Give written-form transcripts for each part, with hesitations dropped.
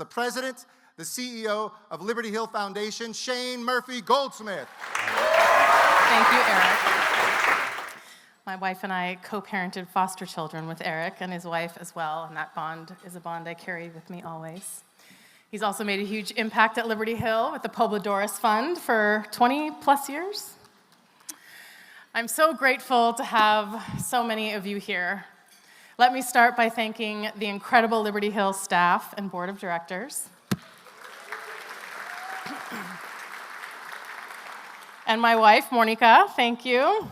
the president, the CEO of Liberty Hill Foundation, Shane Murphy Goldsmith. Thank you, Eric. My wife and I co-parented foster children with Eric and his wife as well, and that bond is a bond I carry with me always. He's also made a huge impact at Liberty Hill with the Pobladores Fund for 20 plus years. I'm so grateful to have so many of you here. Let me start by thanking the incredible Liberty Hill staff and board of directors. And my wife, Monica, thank you.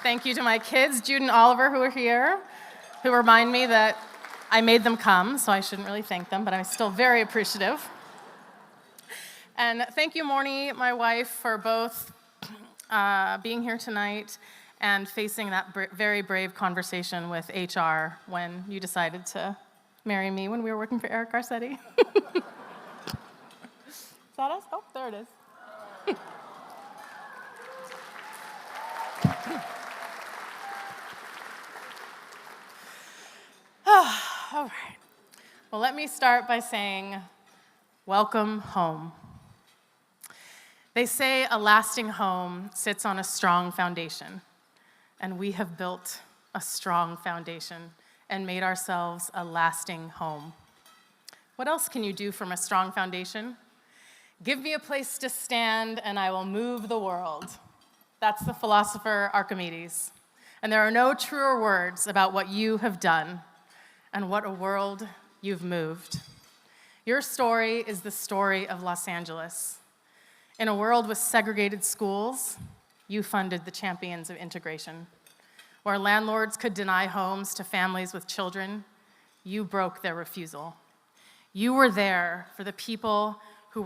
Thank you to my kids, Jude and Oliver, who are here, who remind me that I made them come, so I shouldn't really thank them, but I'm still very appreciative. And thank you, Morny, my wife, for both being here tonight and facing that very brave conversation with HR when you decided to marry me when we were working for Eric Garcetti. Is that us? Oh, there it is. All right. Well, let me start by saying, welcome home. They say a lasting home sits on a strong foundation, and we have built a strong foundation and made ourselves a lasting home. What else can you do from a strong foundation? Give me a place to stand, and I will move the world. That's the philosopher Archimedes. And there are no truer words about what you have done and what a world you've moved. Your story is the story of Los Angeles. In a world with segregated schools, you funded the champions of integration. Where landlords could deny homes to families with children, you broke their refusal. You were there for the people who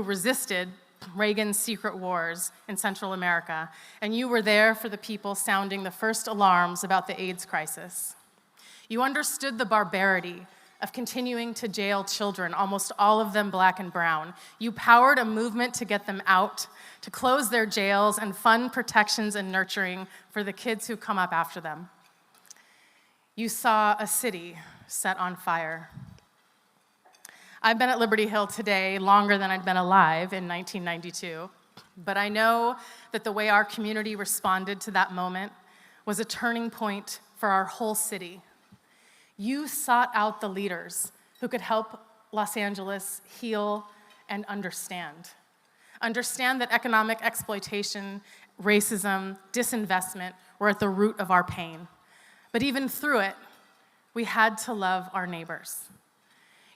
resisted Reagan's secret wars in Central America, and you were there for the people sounding the first alarms about the AIDS crisis. You understood the barbarity of continuing to jail children, almost all of them black and brown. You powered a movement to get them out, to close their jails and fund protections and nurturing for the kids who come up after them. You saw a city set on fire. I've been at Liberty Hill today longer than I'd been alive in 1992, but I know that the way our community responded to that moment was a turning point for our whole city. You sought out the leaders who could help Los Angeles heal and understand. Understand that economic exploitation, racism, disinvestment were at the root of our pain. But even through it, we had to love our neighbors.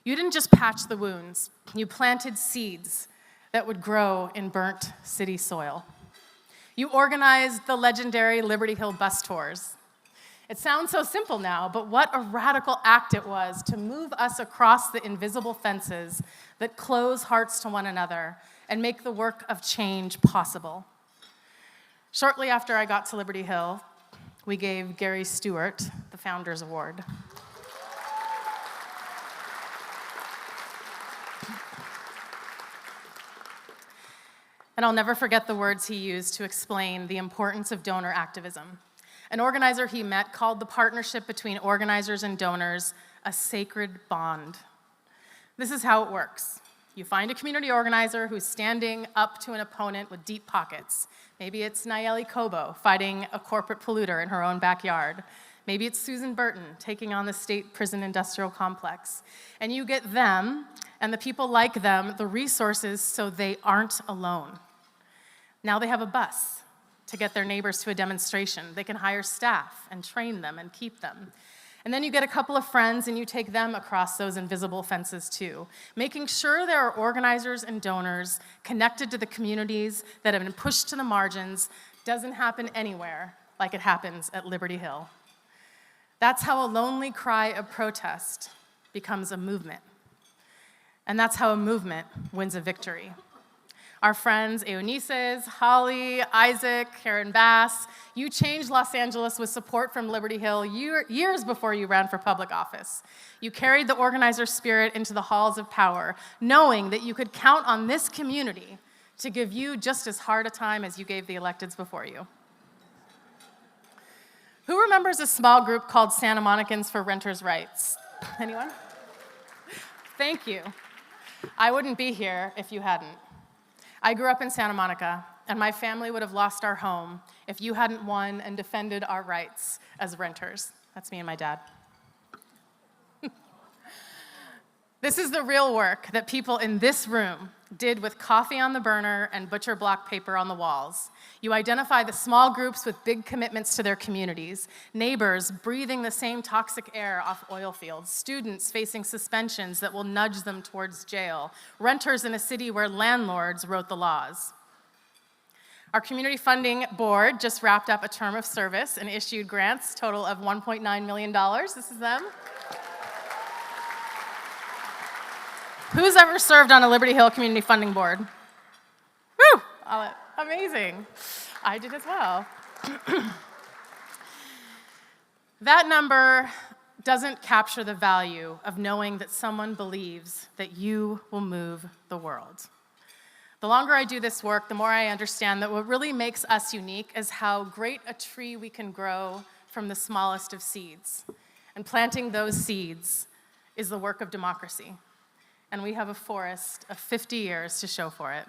You didn't just patch the wounds, you planted seeds that would grow in burnt city soil. You organized the legendary Liberty Hill bus tours. It sounds so simple now, but what a radical act it was to move us across the invisible fences that close hearts to one another and make the work of change possible. Shortly after I got to Liberty Hill, we gave Gary Stewart the Founders Award. And I'll never forget the words he used to explain the importance of donor activism. An organizer he met called the partnership between organizers and donors a sacred bond. This is how it works. You find a community organizer who's standing up to an opponent with deep pockets. Maybe it's Nayeli Cobo fighting a corporate polluter in her own backyard. Maybe it's Susan Burton taking on the state prison industrial complex. And you get them, and the people like them, the resources so they aren't alone. Now they have a bus to get their neighbors to a demonstration. They can hire staff and train them and keep them. And then you get a couple of friends and you take them across those invisible fences too, making sure there are organizers and donors connected to the communities that have been pushed to the margins. Doesn't happen anywhere like it happens at Liberty Hill. That's how a lonely cry of protest becomes a movement. And that's how a movement wins a victory. Our friends Eunices, Holly, Isaac, Karen Bass, you changed Los Angeles with support from Liberty Hill years before you ran for public office. You carried the organizer spirit into the halls of power, knowing that you could count on this community to give you just as hard a time as you gave the electeds before you. Who remembers a small group called Santa Monicans for Renters' Rights? Anyone? Thank you. I wouldn't be here if you hadn't. I grew up in Santa Monica, and my family would have lost our home if you hadn't won and defended our rights as renters. That's me and my dad. This is the real work that people in this room did with coffee on the burner and butcher block paper on the walls. You identify the small groups with big commitments to their communities, neighbors breathing the same toxic air off oil fields, students facing suspensions that will nudge them towards jail, renters in a city where landlords wrote the laws. Our community funding board just wrapped up a term of service and issued grants, total of $1.9 million. This is them. Who's ever served on a Liberty Hill Community Funding Board? Woo! Amazing. I did as well. That number doesn't capture the value of knowing that someone believes that you will move the world. The longer I do this work, the more I understand that what really makes us unique is how great a tree we can grow from the smallest of seeds. And planting those seeds is the work of democracy. And we have a forest of 50 years to show for it.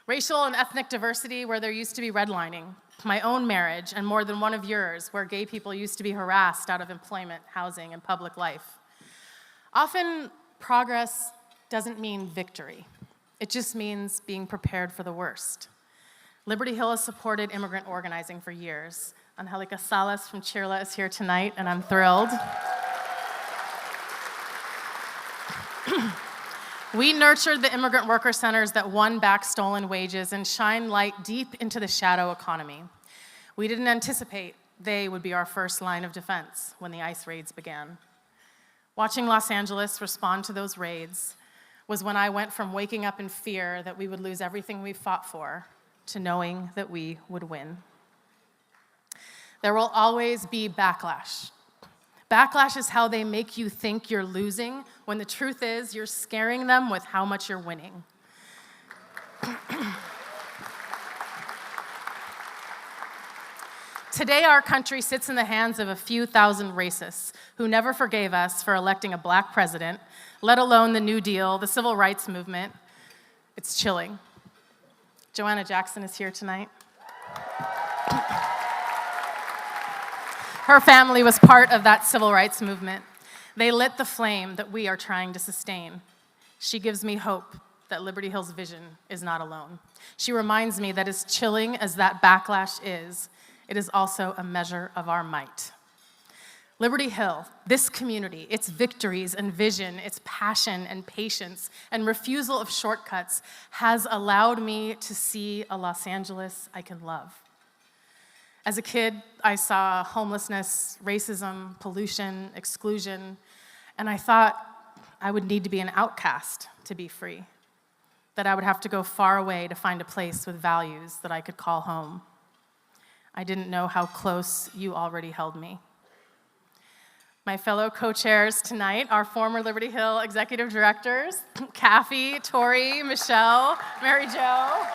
Racial and ethnic diversity where there used to be redlining, my own marriage, and more than one of yours where gay people used to be harassed out of employment, housing, and public life. Often, progress doesn't mean victory. It just means being prepared for the worst. Liberty Hill has supported immigrant organizing for years. Angelica Salas from Chirla is here tonight, and I'm thrilled. We nurtured the immigrant worker centers that won back stolen wages and shine light deep into the shadow economy. We didn't anticipate they would be our first line of defense when the ICE raids began. Watching Los Angeles respond to those raids was when I went from waking up in fear that we would lose everything we fought for to knowing that we would win. There will always be backlash. Backlash is how they make you think you're losing, when the truth is you're scaring them with how much you're winning. Today, our country sits in the hands of a few thousand racists who never forgave us for electing a black president, let alone the New Deal, the civil rights movement. It's chilling. Joanna Jackson is here tonight. Her family was part of that civil rights movement. They lit the flame that we are trying to sustain. She gives me hope that Liberty Hill's vision is not alone. She reminds me that as chilling as that backlash is, it is also a measure of our might. Liberty Hill, this community, its victories and vision, its passion and patience and refusal of shortcuts has allowed me to see a Los Angeles I can love. As a kid, I saw homelessness, racism, pollution, exclusion, and I thought I would need to be an outcast to be free, that I would have to go far away to find a place with values that I could call home. I didn't know how close you already held me. My fellow co-chairs tonight are former Liberty Hill executive directors, Kathy, Tori, Michelle, Mary Jo.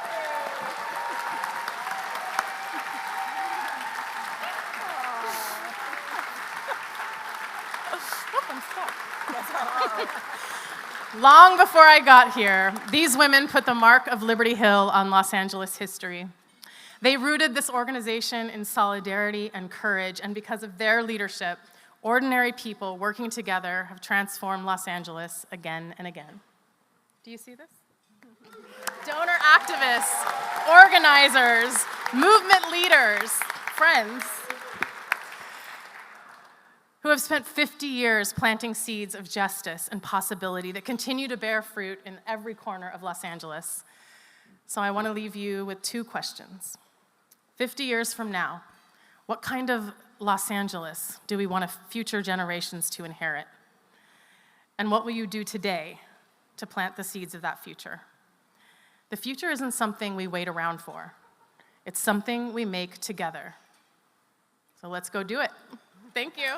Long before I got here, these women put the mark of Liberty Hill on Los Angeles history. They rooted this organization in solidarity and courage, and because of their leadership, ordinary people working together have transformed Los Angeles again and again. Do you see this? Donor activists, organizers, movement leaders, friends, who have spent 50 years planting seeds of justice and possibility that continue to bear fruit in every corner of Los Angeles. So I want to leave you with two questions. 50 years from now, what kind of Los Angeles do we want future generations to inherit? And what will you do today to plant the seeds of that future? The future isn't something we wait around for. It's something we make together. So let's go do it. Thank you.